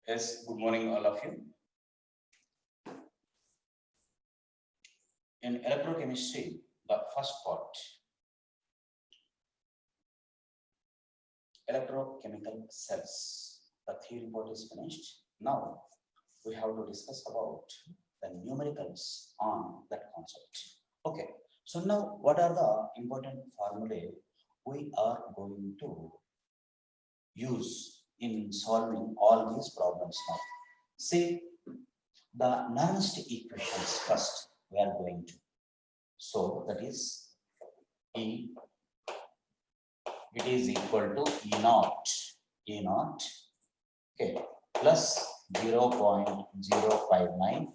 Yes, good morning, all of you. In electrochemistry, the first part, electrochemical cells. The theory part is finished. Now we have to discuss about the numericals on that concept. Okay, so now what are the important formulae we are going to use in solving all these problems now? See, the Nernst equations first we are going to. So that is E, it is equal to E naught, okay, plus 0.059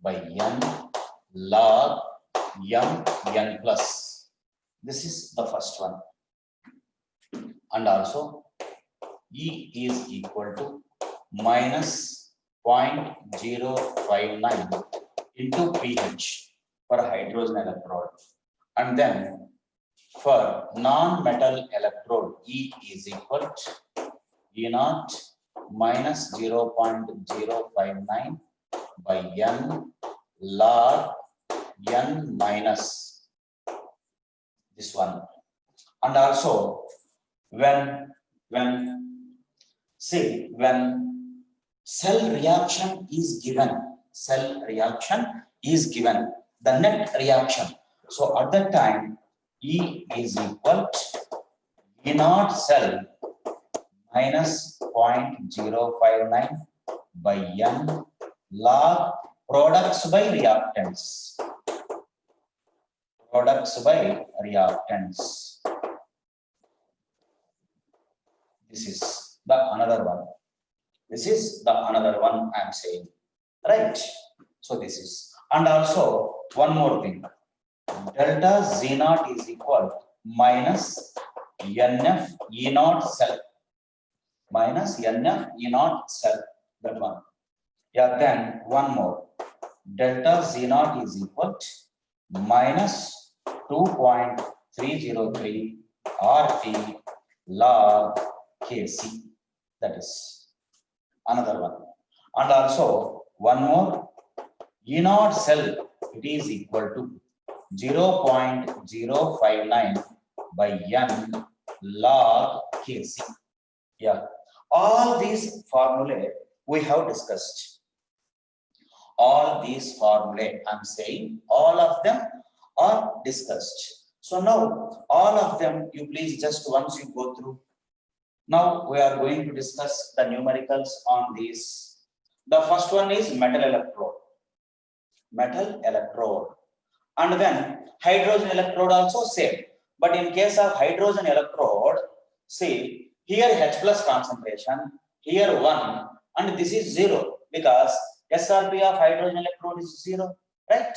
by N log N plus. This is the first one. And also E is equal to minus 0.059 into pH for hydrogen electrode. And then for non-metal electrode, E is equal to E naught minus 0.059 by N log N minus this one. And also when cell reaction is given, the net reaction. So at that time, E is equal to E naught cell minus 0.059 by N log products by reactants. This is the another one. I'm saying, right? So this is, and also one more thing. Delta Z naught is equal to minus NF E naught cell. That one. Yeah, then one more. Delta Z naught is equal to minus 2.303 RT log Kc. That is another one. And also one more. E naught cell, it is equal to 0.059 by N log Kc. Yeah, all these formulae we have discussed. All these formulae, I'm saying, all of them are discussed. So now, all of them, you please just once you go through. Now we are going to discuss the numericals on these. The first one is metal electrode. And then hydrogen electrode also same. But in case of hydrogen electrode, see, here H plus concentration, here 1, and this is 0 because SRP of hydrogen electrode is 0, right?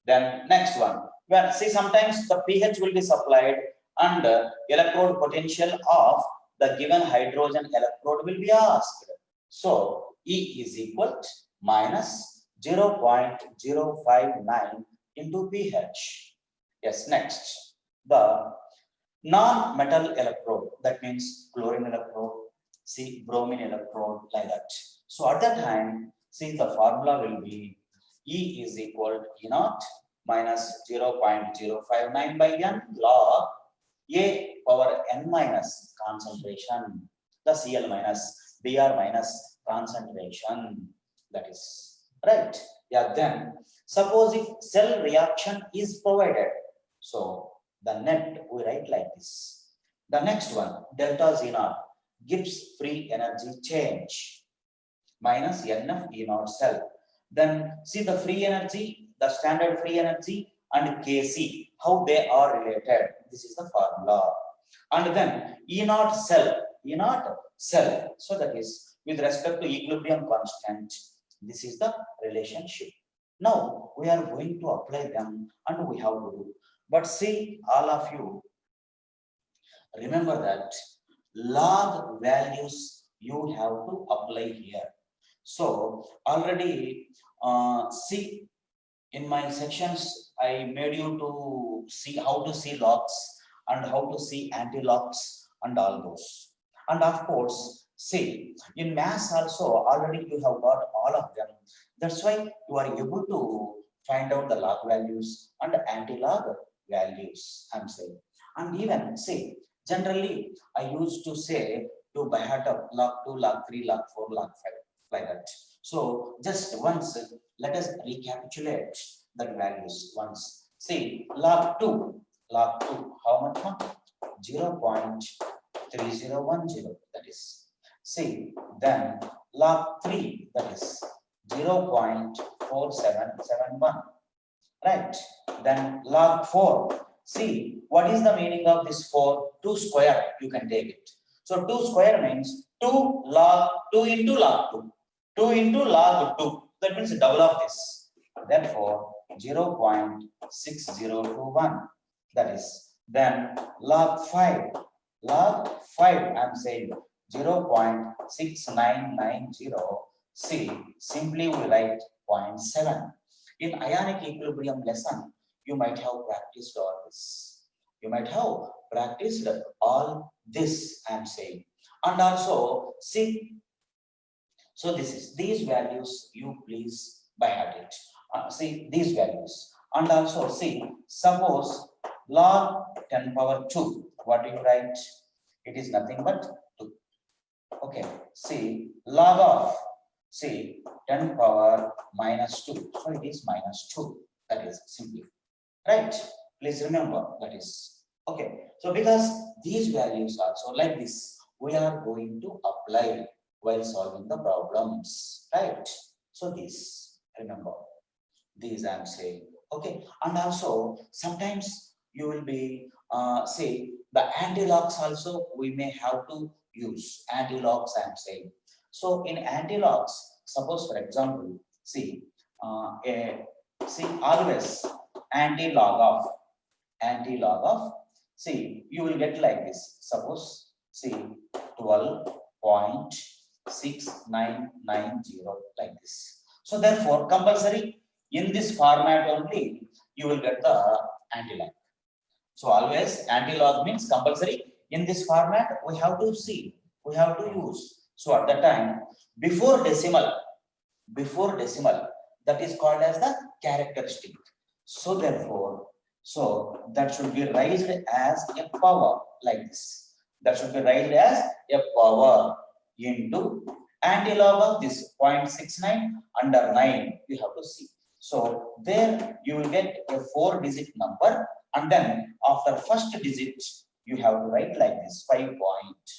Then next one, well, see, sometimes the pH will be supplied and electrode potential of the given hydrogen electrode will be asked. So E is equal to minus 0.059 into pH. Yes, next, the non-metal electrode, that means chlorine electrode, see, bromine electrode, like that. So at that time, see, the formula will be E is equal to E naught minus 0.059 by N log A power N minus concentration, the Cl minus Br minus concentration, that is right. Yeah, then suppose if cell reaction is provided, so the net we write like this. The next one, delta Z naught gives free energy change minus NF E naught cell. Then see the free energy, the standard free energy and Kc, how they are related. This is the formula. And then E naught cell. So that is with respect to equilibrium constant. This is the relationship. Now we are going to apply them and we have to do. But see, all of you, remember that log values you have to apply here. So already see, in my sections, I made you to see how to see logs and how to see anti-logs and all those. And of course, See, in maths also already you have got all of them. That's why you are able to find out the log values and anti-log values, I'm saying. And even see, generally I used to say to by heart of log 2, log 3, log 4, log 5, like that. So just once let us recapitulate the values once. See, log 2, how much? 0.3010, that is. See, then log 3, that is 0.4771, right? Then log 4. See, what is the meaning of this 4? 2 square, you can take it. So 2 square means 2 log 2 into log 2. 2 into log 2. That means double of this. Therefore, 0.6021. That is. Then log 5. Log 5, I'm saying 0.6990. See, simply we write 0.7. In ionic equilibrium lesson, you might have practiced all this. You might have practiced all this, I'm saying. And also, see, so this is these values, you please by heart it. See these values. And also, see, suppose log 10 power 2, what do you write? It is nothing but 2. Okay, see, log of, see, 10 power minus 2. So it is minus 2. That is simply. Right? Please remember that is. Okay. So because these values are so like this, we are going to apply while solving the problems. Right? So this, remember. These I am saying. Okay. And also sometimes you will be say the anti-logs also we may have to use. Anti-logs I am saying. So in anti-logs, suppose for example, see, see always anti-log of, see, you will get like this. Suppose, see, 12.6990 like this. So therefore, compulsory in this format only, you will get the anti-log. So always anti-log means compulsory in this format. We have to see, we have to use. So at that time, before decimal, that is called as the characteristic. So therefore, so that should be raised as a power like this. That should be raised as a power into anti-log of this 0.69 under 9. You have to see. So there you will get a 4-digit number, and then after first digit you have to write like this 5 point.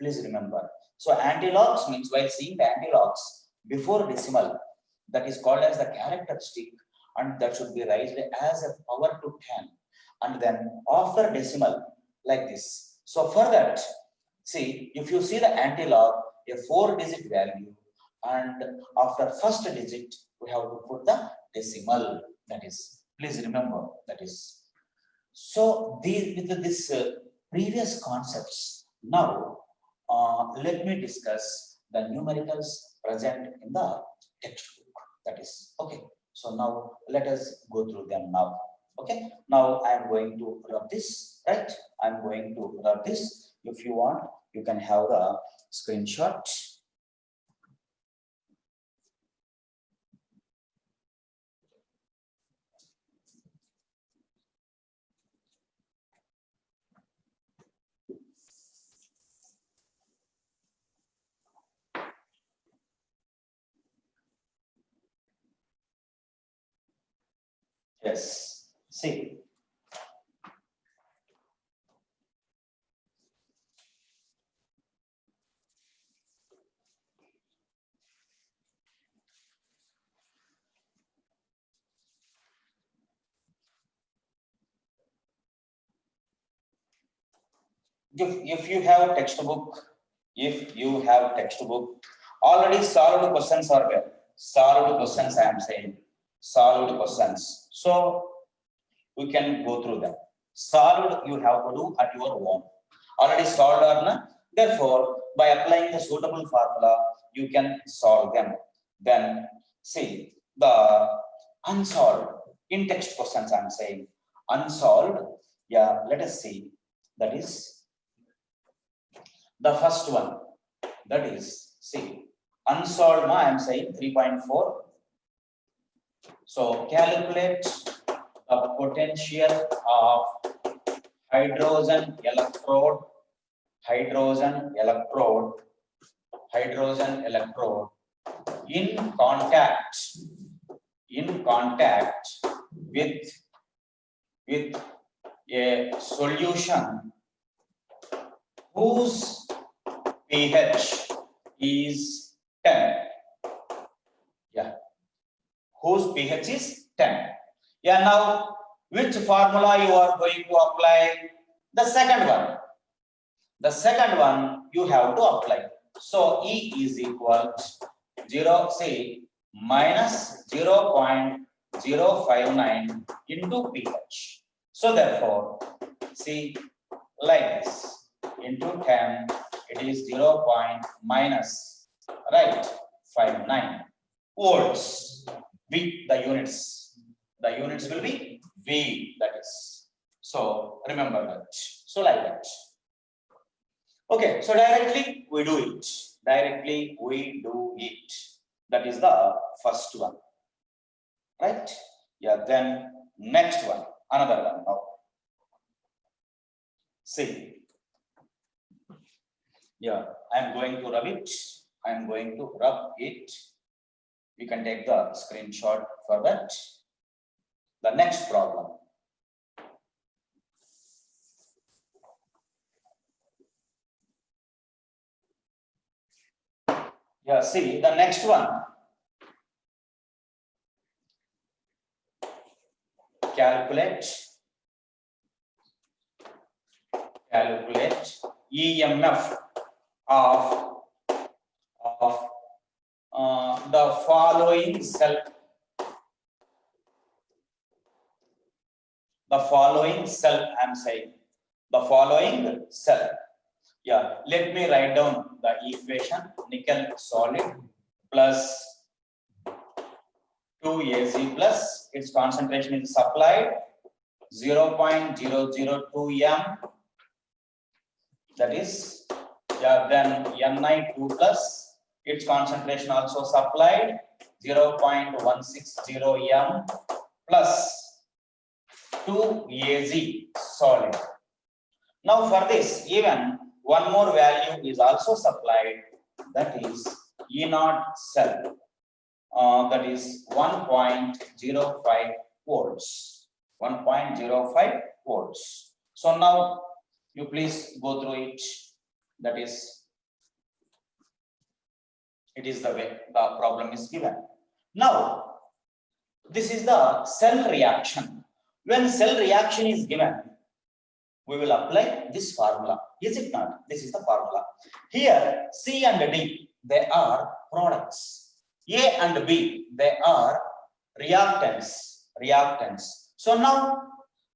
Please remember. So anti-logs means while seeing the anti-logs before decimal, that is called as the characteristic, and that should be raised as a power to 10, and then after decimal like this. So for that, see, if you see the anti-log, a 4-digit value, and after first digit we have to put the decimal. That is, please remember that is. So these with this previous concepts, now let me discuss the numericals present in the textbook. That is okay. So now let us go through them now. Okay. Now I am going to rub this, right? I am going to rub this. If you want, you can have the screenshot. Yes. See. If you have textbook, already solved questions are there. Solved questions, I am saying. Solved questions. So we can go through them. Solved, you have to do at your own. Already solved or not. Therefore, by applying the suitable formula, you can solve them. Then, see, the unsolved, in text questions, I am saying. Unsolved, yeah, let us see. That is the first one. That is, see, unsolved, I am saying 3.4. So calculate the potential of hydrogen electrode in contact with a solution whose pH is 10. Yeah, whose pH is 10. Yeah, now which formula you are going to apply? The second one. The second one you have to apply. So E is equal to 0, say minus 0.059 into pH. So therefore, see, like this, into 10, it is 0. Minus, right, 59 volts. V, the units will be V, that is. So remember that. So like that. Okay, so directly we do it. That is the first one, right? Yeah, then next one, another one now. See, yeah, I am going to rub it. We can take the screenshot for that. The next problem. Yeah, see, the next one. Calculate EMF of the following cell. I'm saying the following cell. Yeah, let me write down the equation. Nickel solid plus 2Az plus its concentration is supplied 0.002 m. That is, yeah, then Ni2 plus its concentration also supplied 0.160 m plus 2Az solid. Now for this, even one more value is also supplied, that is E0 cell, that is 1.05 volts. 1.05 volts. So now you please go through it. That is, it is the way the problem is given. Now, this is the cell reaction. When cell reaction is given, we will apply this formula. Is it not? This is the formula. Here, C and D, they are products. A and B, they are reactants. So now,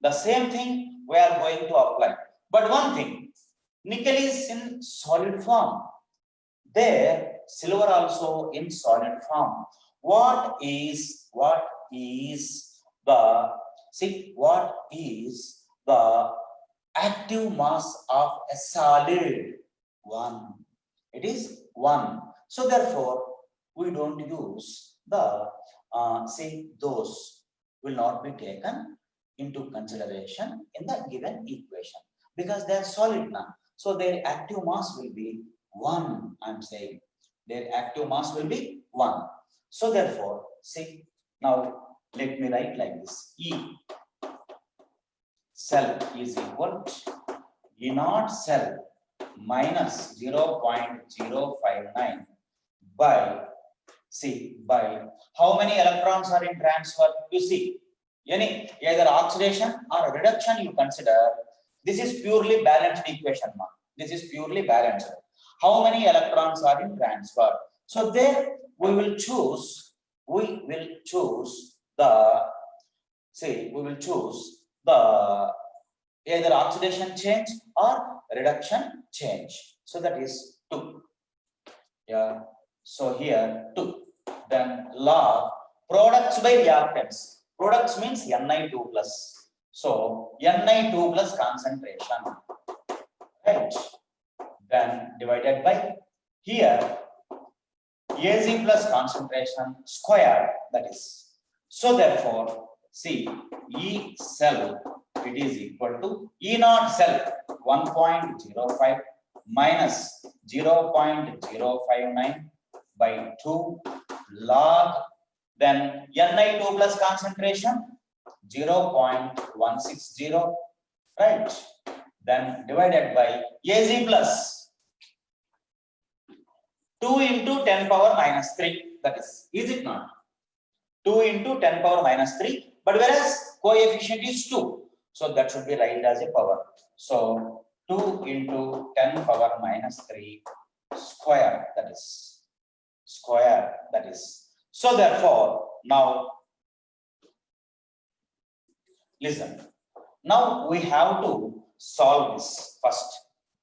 the same thing we are going to apply. But one thing, nickel is in solid form. There, silver also in solid form. What is the active mass of a solid? 1. It is 1. So therefore, we don't use the those will not be taken into consideration in the given equation because they are solid now. So their active mass will be 1. I'm saying their active mass will be 1. So therefore, see, now let me write like this. E cell is equal to E0 cell minus 0.059 by how many electrons are in transfer? You see, either oxidation or reduction you consider. This is purely balanced equation. This is purely balanced. How many electrons are in transfer? So there we will choose the either oxidation change or reduction change. So that is 2. Yeah. So here 2. Then log products by reactants. Products means Ni2 plus. So Ni2 plus concentration, right? Then divided by here Az plus concentration square, that is. So therefore, see, E cell, it is equal to E naught cell 1.05 minus 0.059 by 2 log, then Ni2 plus concentration 0.160, right? Then divided by Az plus 2 into 10 power minus 3, that is it not? 2 into 10 power minus 3, but whereas coefficient is 2, so that should be written as a power. So 2 into 10 power minus 3 square, that is square, that is. So therefore, now listen, now we have to solve this first.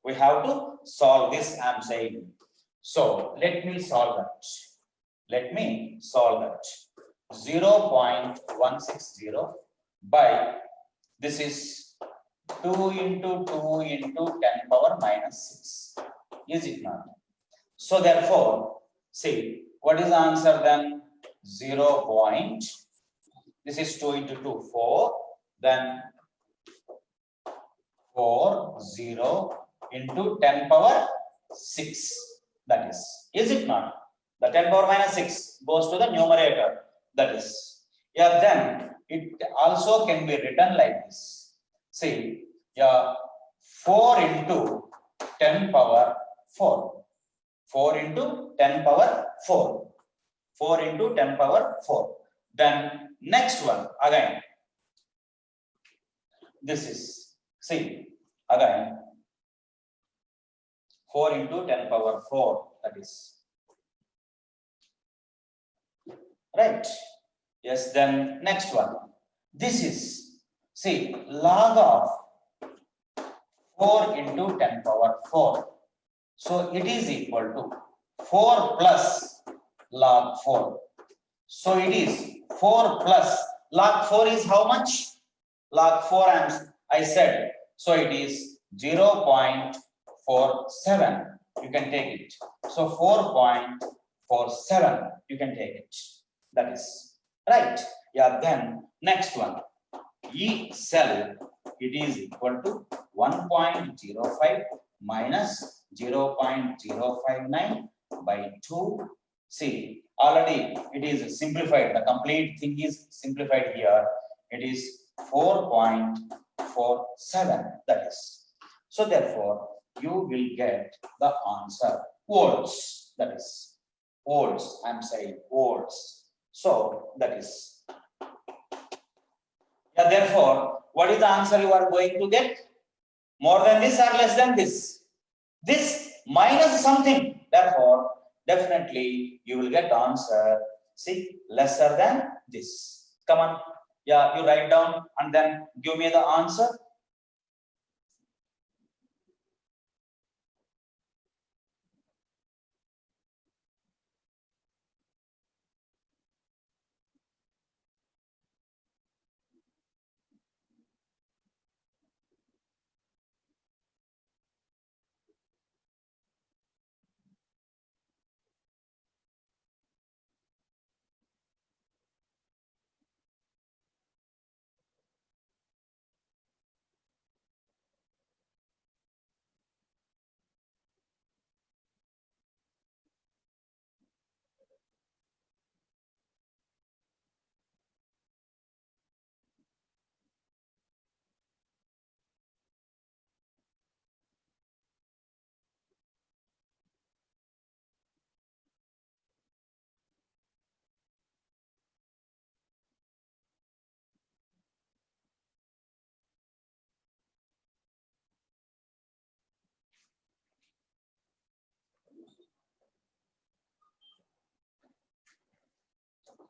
We have to solve this, I am saying. So let me solve that. Let me solve that. 0.160 by, this is 2 into 2 into 10 power minus 6. Is it not? So therefore, see, what is the answer then? 0. This is 2 into 2, 4. Then 40 into 10 power 6. That is it not? The 10 power minus 6 goes to the numerator. That is, yeah, then it also can be written like this. See, yeah, 4 into 10 power 4. 4 into 10 power 4. 4 into 10 power 4. Then next one again. This is, see, again 4 into 10 power 4, that is right. Yes, then next one. This is, see, log of 4 into 10 power 4. So it is equal to 4 plus log 4. So it is 4 plus log 4 is how much? Log 4 I said. So it is 0.47. You can take it. So 4.47. You can take it. That is right. Yeah, then next one. E cell, it is equal to 1.05 minus 0.059 by 2. See, already it is simplified. The complete thing is simplified here. It is 4.47. That is. So therefore, you will get the answer volts. That is volts. I am saying volts. So that is. Yeah, therefore, what is the answer you are going to get? More than this or less than this? This minus something. Therefore, definitely you will get answer. See, lesser than this. Come on. Yeah, you write down and then give me the answer.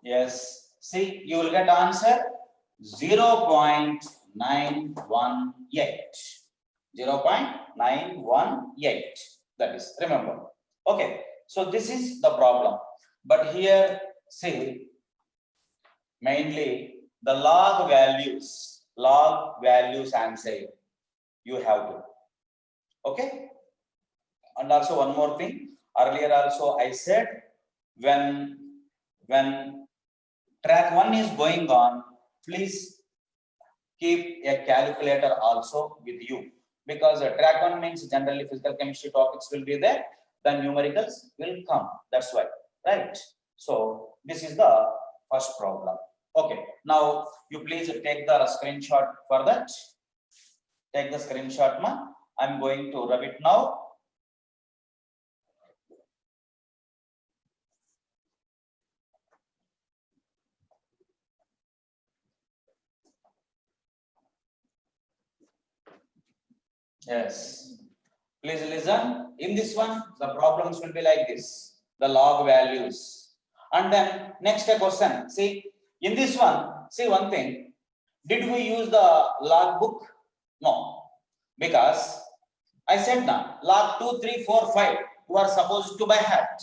Yes. See, you will get answer 0.918. 0.918. That is, remember. Okay. So this is the problem. But here, see, mainly the log values I am saying you have to. Okay. And also one more thing, Earlier also I said, when track 1 is going on, please keep a calculator also with you, because track 1 means generally physical chemistry topics will be there, then numericals will come. That's why, right? So this is the first problem. Okay, now you please take the screenshot for that. Take the screenshot, ma. I'm going to rub it now. Yes. Please listen. In this one, the problems will be like this: the log values. And then next question. See, in this one, see one thing. Did we use the log book? No. Because I said now, log 2, 3, 4, 5, you are supposed to by heart.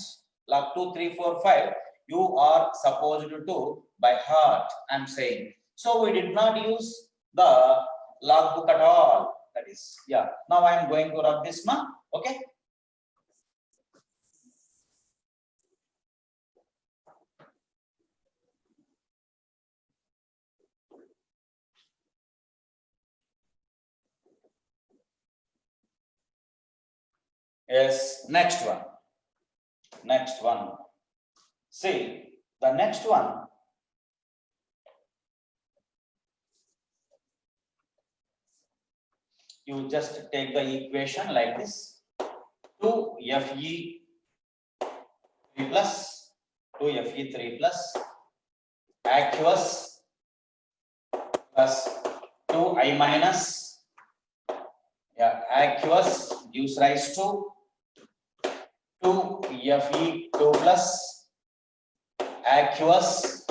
Log 2, 3, 4, 5, you are supposed to by heart, I'm saying. So we did not use the log book at all. That is, yeah. Now I am going to rub this one. Okay. Yes, next one. Next one. See, the next one. You just take the equation like this: 2Fe3 plus 2Fe3 plus aqueous plus 2I minus, yeah, aqueous gives rise to 2Fe2 plus aqueous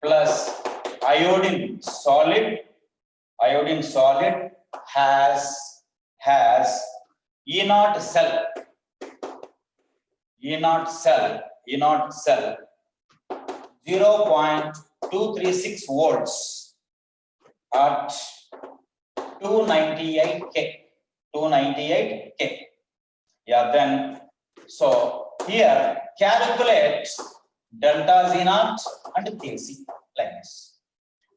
plus iodine solid has E0 cell 0.236 volts at 298K. Yeah, then so here calculate delta Z0 and Kc like this.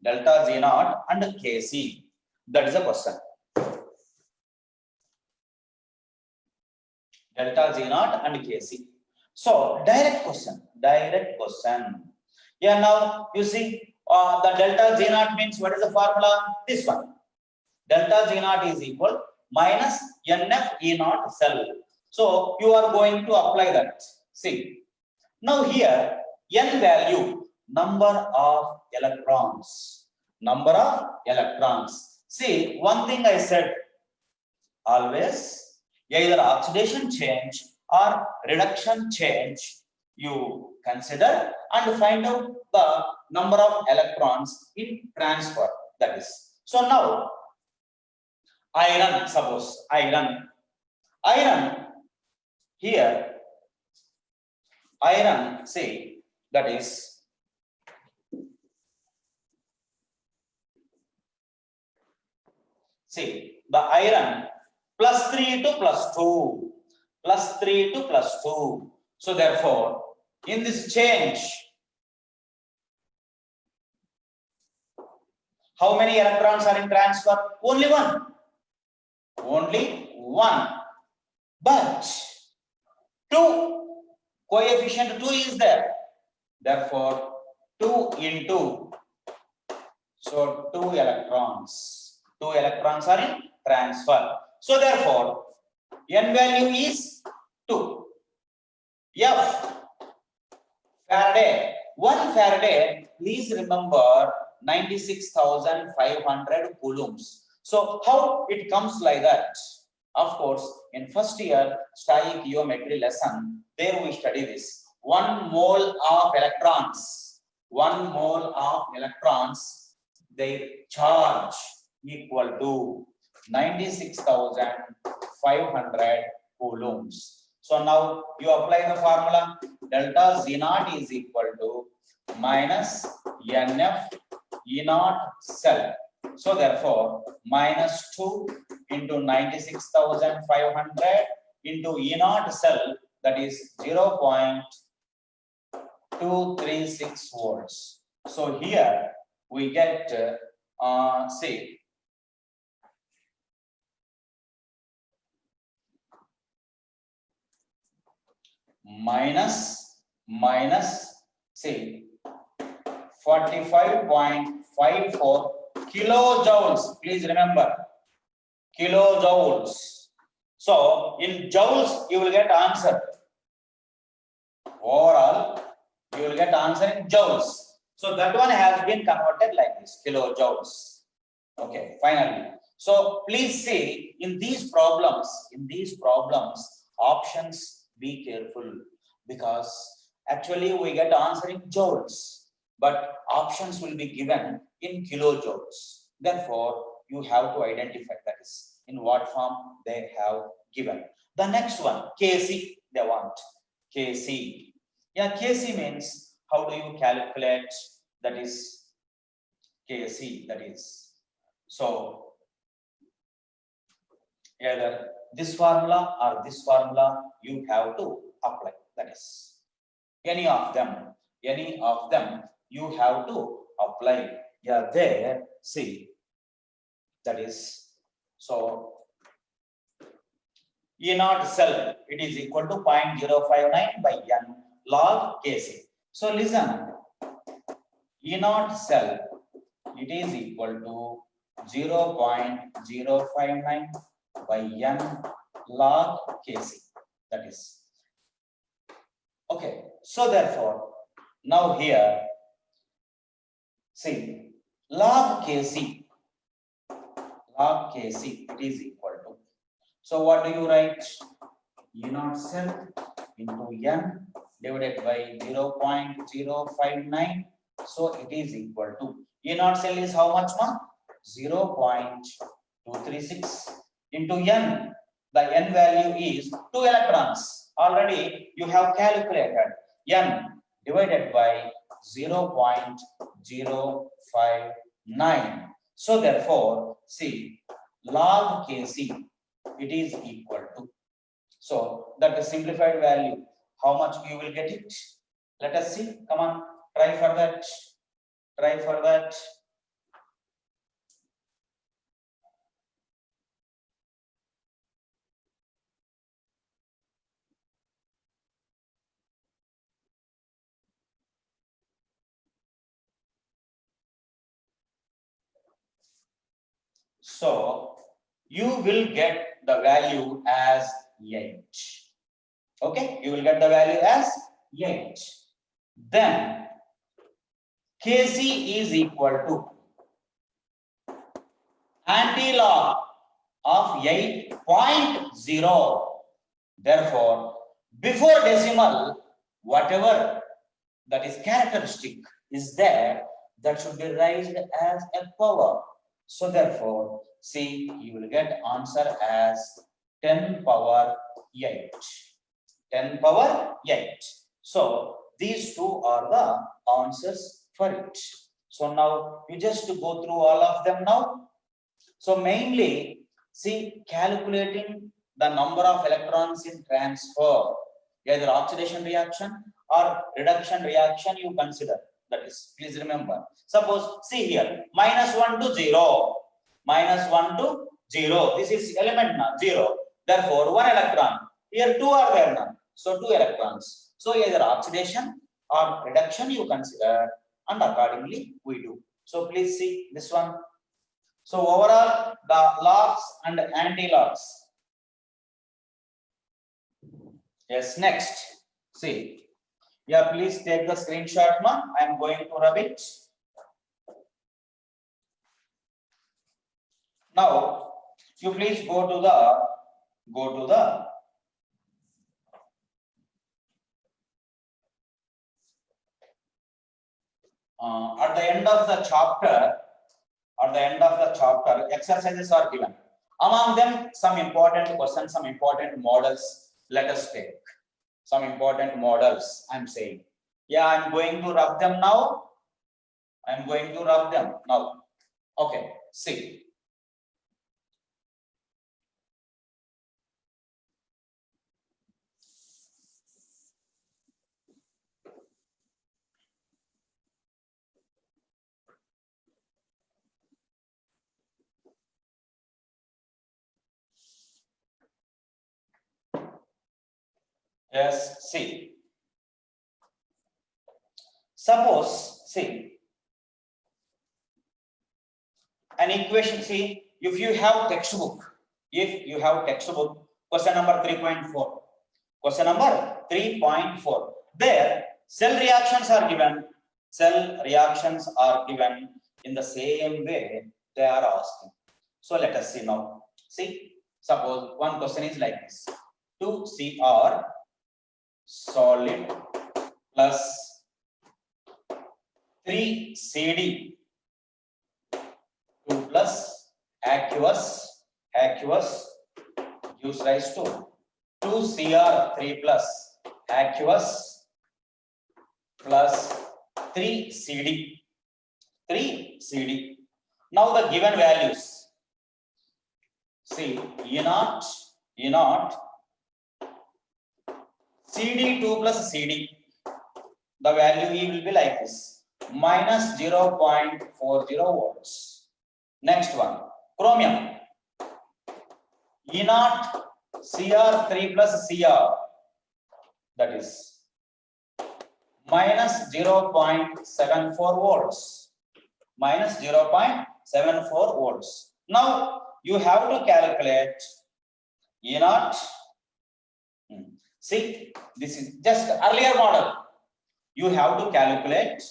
Delta Z0 and Kc. That is the question. Delta Z0 and Kc. So direct question. Yeah, now you see the delta Z0 means what is the formula? This one. Delta Z0 is equal minus NF E0 cell. So you are going to apply that. See, now here N value, number of electrons. See, one thing I said, always either oxidation change or reduction change you consider and find out the number of electrons in transfer. That is. So now iron, suppose iron here, iron, say that is see the iron +3 to +2 +3 to +2. So therefore in this change, how many electrons are in transfer? Only one. But 2, coefficient 2 is there. Therefore 2 into, so 2 electrons are in transfer. So therefore N value is 2. F, Faraday, 1 Faraday, please remember 96,500 coulombs. So how it comes like that? Of course, in first year stoichiometry lesson, there we study this. 1 mole of electrons, their charge equal to 96,500 coulombs. So now you apply the formula. Delta Z0 is equal to minus NF E0 cell. So therefore minus 2 into 96,500 into E naught cell, that is 0.236 volts. So here we get say minus say 45.54 kilojoules. Please remember kilojoules. So in joules you will get answer. Overall you will get answer in joules. So that one has been converted like this, kilojoules. Okay, finally. So please see in these problems, options, be careful, because actually we get answer in joules, but options will be given in kilojoules. Therefore, you have to identify that is in what form they have given. The next one, Kc, they want Kc. Yeah, Kc means how do you calculate, that is Kc, that is. So either this formula or this formula you have to apply, that is any of them you have to apply. Yeah, there, see, that is, so E naught cell, it is equal to 0.059 by n log Kc. So listen, E naught cell, it is equal to 0.059 by n log Kc, that is. Okay, so therefore, now here, see, log Kc, it is equal to, so what do you write? E naught cell into n divided by 0.059, so it is equal to, E naught cell is how much, ma? 0.236 into n. The n value is 2 electrons. Already you have calculated n divided by 0.059. So therefore, see, log Kc, it is equal to, so that is simplified value. How much you will get it? Let us see. Come on, try for that. So you will get the value as 8. Okay, you will get the value as 8. Then Kc is equal to anti-log of 8.0. Therefore, before decimal, whatever that is characteristic is there, that should be raised as a power. So therefore, see, you will get answer as 10 power 8. 10 power 8. So these two are the answers for it. So now you just go through all of them now. So mainly, see, calculating the number of electrons in transfer, either oxidation reaction or reduction reaction you consider. That is, please remember. Suppose, see here, -1 to 0. -1 to 0. This is element now, 0. Therefore, 1 electron. Here 2 are there now. So 2 electrons. So either oxidation or reduction you consider, and accordingly we do. So please see this one. So overall, the logs and anti-logs. Yes, next. See. Yeah, please take the screenshot, ma. I am going to rub it. Now, you please go to the at the end of the chapter. At the end of the chapter, exercises are given. Among them, some important questions, some important models. Let us take some important models. I'm saying, yeah, I'm going to rub them now. Okay, see. Yes, see. Suppose, see, an equation, see, if you have textbook, question number 3.4, question number 3.4, there cell reactions are given in the same way they are asking. So let us see now. See, suppose one question is like this: 2Cr solid plus 3Cd 2 plus aqueous gives rise to 2Cr 3 plus aqueous plus 3Cd. Now the given values, see, E0, Cd2 plus Cd, the value E will be like this, minus 0.40 volts. Next one, chromium, E0 Cr3 plus Cr, that is minus 0.74 volts. Minus 0.74 volts. Now you have to calculate E0. See, this is just earlier model. You have to calculate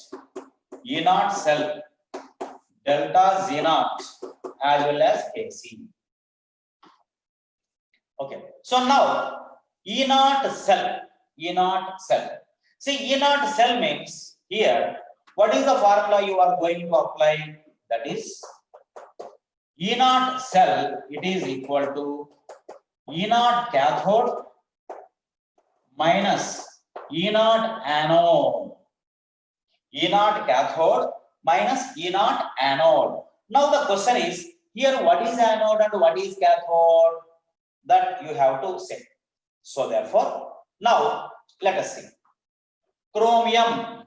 E0 cell, delta Z0 as well as Kc. Okay. So now E0 cell. See, E0 cell means here, what is the formula you are going to apply? That is E0 cell, it is equal to E0 cathode minus E0 anode. E0 cathode minus E0 anode. Now the question is, here what is anode and what is cathode? That you have to say. So therefore, now let us see. Chromium,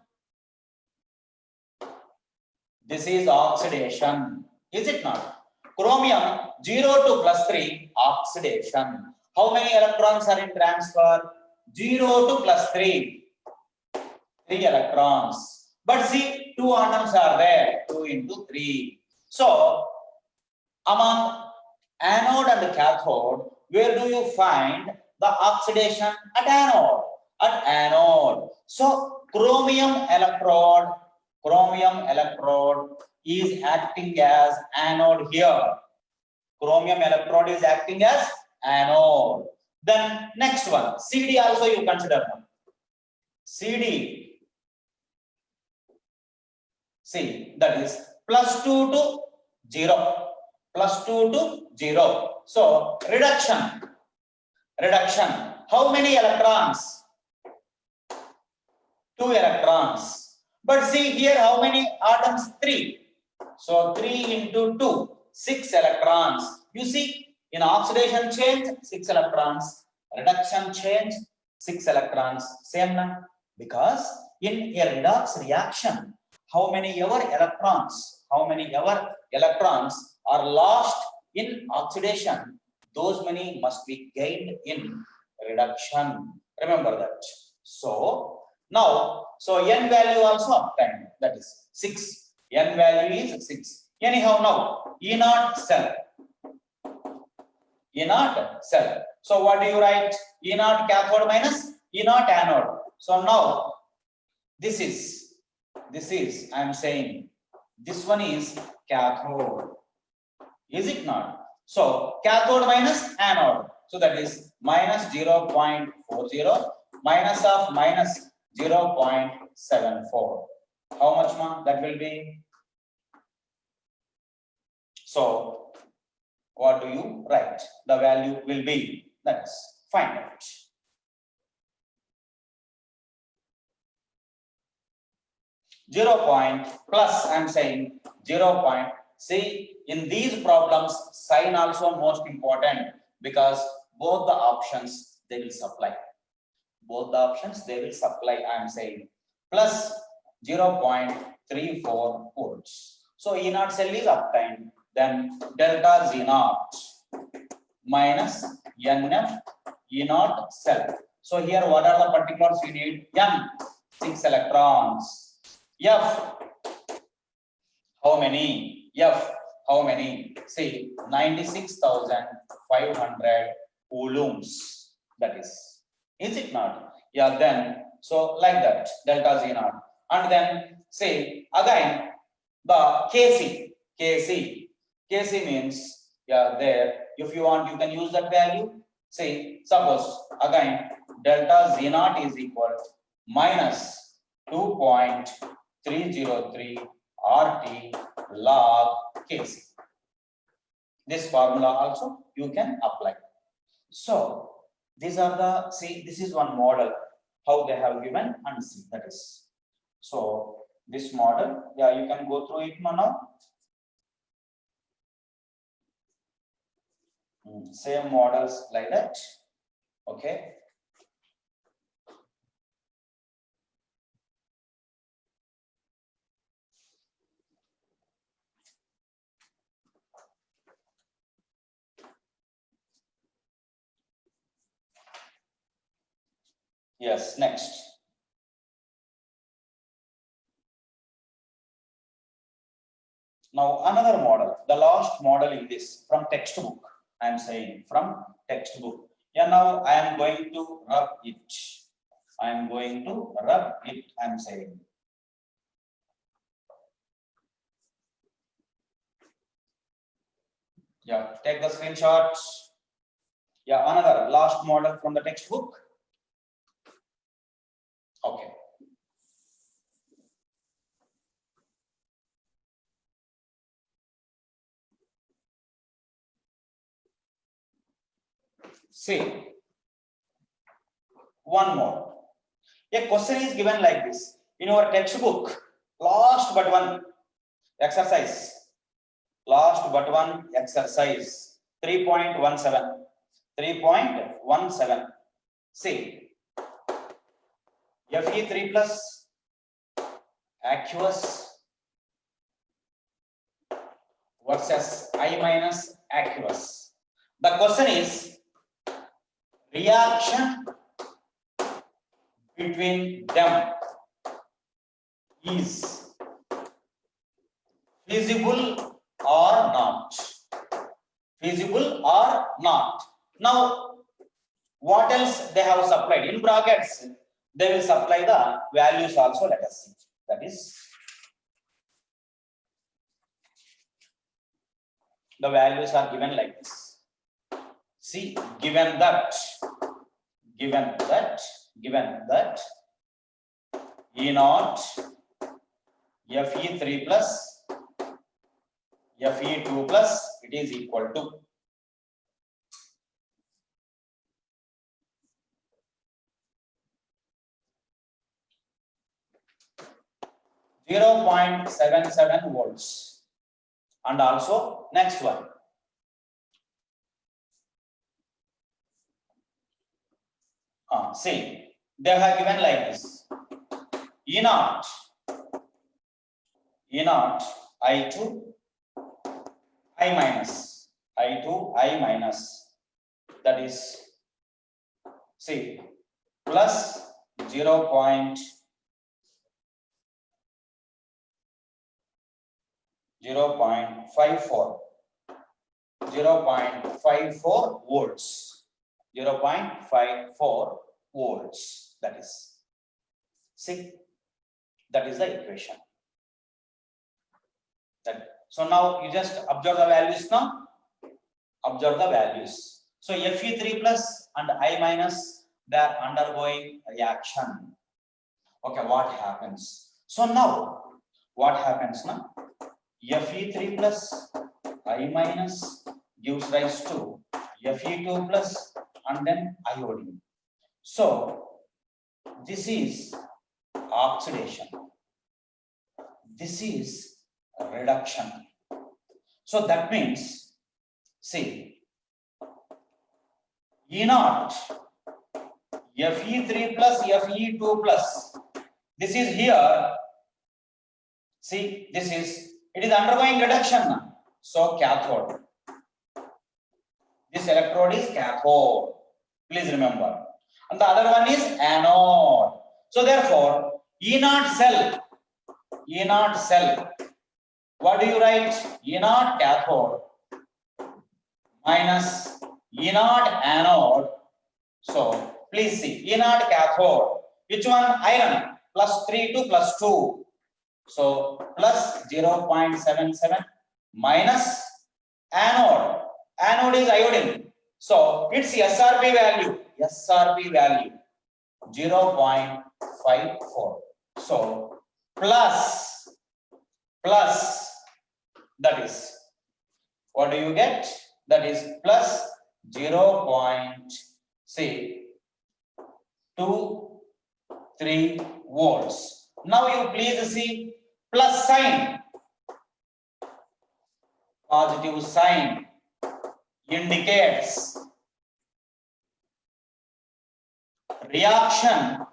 this is oxidation, is it not? Chromium 0 to plus 3, oxidation. How many electrons are in transfer? 0 to plus 3, 3 electrons. But see, 2 atoms are there, 2 into 3. So among anode and cathode, where do you find the oxidation? At anode. So chromium electrode is acting as anode here. Chromium electrode is acting as anode. Then next one, Cd also you consider. Cd, see, that is plus 2 to 0. Plus 2 to 0. So reduction. How many electrons? 2 electrons. But see here, how many atoms? 3. So 3 into 2, 6 electrons. You see, in oxidation change, 6 electrons. Reduction change, 6 electrons. Same now. Because in a redox reaction, how many ever electrons are lost in oxidation, those many must be gained in reduction. Remember that. So now, so N value also obtained, that is 6. N value is 6. Anyhow, now E0 cell. So what do you write? E0 cathode minus E0 anode. So now this is I am saying this one is cathode. Is it not? So cathode minus anode. So that is minus 0.40 minus of minus 0.74. How much more that will be? So what do you write? The value will be, that is, find out. Plus I am saying 0. See, in these problems, sign also most important, because both the options they will supply. I am saying plus 0.34 volts. So E0 cell is obtained. Then delta Z0 minus NF E0 cell. So here, what are the particulars you need? N, 6 electrons. F, how many? F, how many? See, 96,500 coulombs. That is it not? Yeah, then, so like that, delta Z naught. And then, say, again, the Kc means, yeah, there, if you want, you can use that value. Say, suppose, again, delta Z naught is equal minus 2.303 RT log Kc. This formula also you can apply. So, these are the, see, this is one model, how they have given and see, that is. So, this model, yeah, you can go through it now. Same models like that. Okay. Yes, next. Now another model, the last model in this from textbook. I am saying from textbook. Yeah, now I am going to rub it. I am going to rub it. I am saying. Yeah, take the screenshots. Yeah, another last model from the textbook. Okay. See, one more. A question is given like this in our textbook. Last but one exercise. Last but one exercise. 3.17. 3.17. See, Fe3 plus aqueous versus I minus aqueous. The question is reaction between them is feasible or not? Feasible or not? Now, what else they have supplied? In brackets, they will supply the values also. Let us see. That is, the values are given like this. See, given that E naught, Fe3 plus Fe2 plus, it is equal to 0.77 volts. And also next one, see, they have given like this. E naught I2 I minus, that is, see, plus 0.54 volts, 0.54 volts, that is, see, that is the equation. So now you just observe the values now. Observe the values. So Fe3 plus and I minus, they are undergoing reaction. Okay, what happens? So now, what happens now? Fe3 plus I minus gives rise to Fe2 plus and then iodine. So this is oxidation. This is reduction. So that means, see, E naught, Fe3 plus Fe2 plus, this is here, see, this is, it is undergoing reduction. So cathode, this electrode is cathode, please remember. and the other one is anode. So therefore, E naught cell, what do you write? E naught cathode minus E naught anode. So please see, E naught cathode, which one? Iron, plus 3 to plus 2. So plus 0.77 minus anode. Anode is iodine. So its SRP value 0.54. So plus that is, what do you get? That is plus 0.23 volts. Now you please see plus sign, positive sign indicates reaction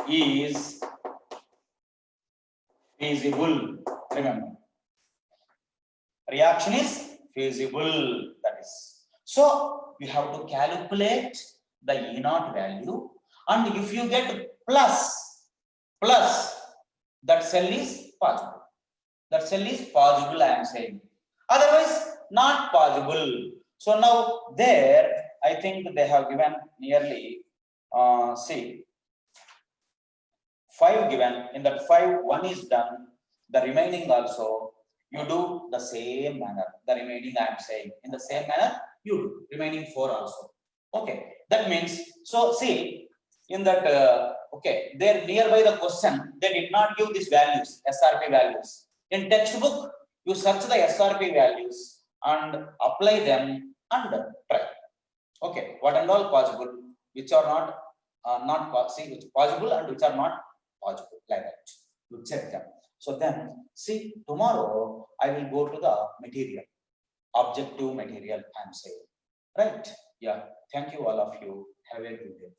is feasible. Remember, reaction is feasible. That is, so you have to calculate the E naught value, and if you get plus, that cell is possible. That cell is possible, I am saying. Otherwise, not possible. So now there, I think they have given nearly, see, 5 given. In that 5, 1 is done. The remaining also, you do the same manner. The remaining, I am saying, in the same manner, you do. Remaining 4 also. Okay, that means, so see, in that, okay, there nearby the question, they did not give these values, SRP values. In textbook, you search the SRP values and apply them and try. Okay, what and all possible, which are not possible, which possible and which are not possible, like that. You check them. So then, see, tomorrow I will go to the material, objective material, I am saying. Right? Yeah. Thank you, all of you. Have a good day.